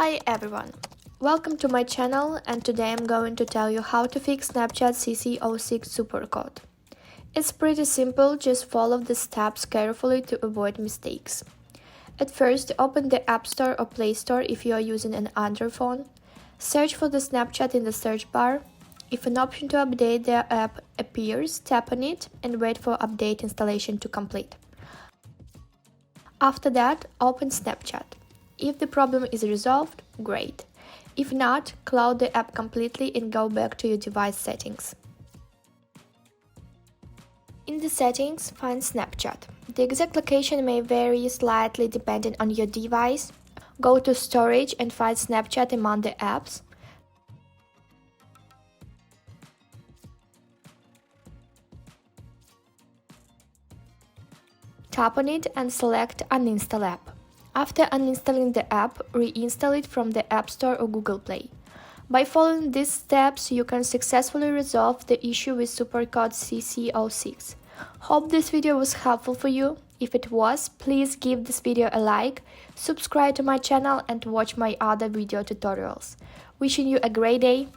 Hi everyone, welcome to my channel, and today I'm going to tell you how to fix Snapchat CC06 supercode. It's pretty simple, just follow the steps carefully to avoid mistakes. At first, open the App Store or Play Store if you are using an Android phone. Search for the Snapchat in the search bar. If an option to update the app appears, tap on it and wait for update installation to complete. After that, open Snapchat. If the problem is resolved, great. If not, close the app completely and go back to your device settings. In the settings, find Snapchat. The exact location may vary slightly depending on your device. Go to Storage and find Snapchat among the apps. Tap on it and select Uninstall app. After uninstalling the app, reinstall it from the App Store or Google Play. By following these steps, you can successfully resolve the issue with supercode CC06. Hope this video was helpful for you. If it was, please give this video a like, subscribe to my channel and watch my other video tutorials. Wishing you a great day.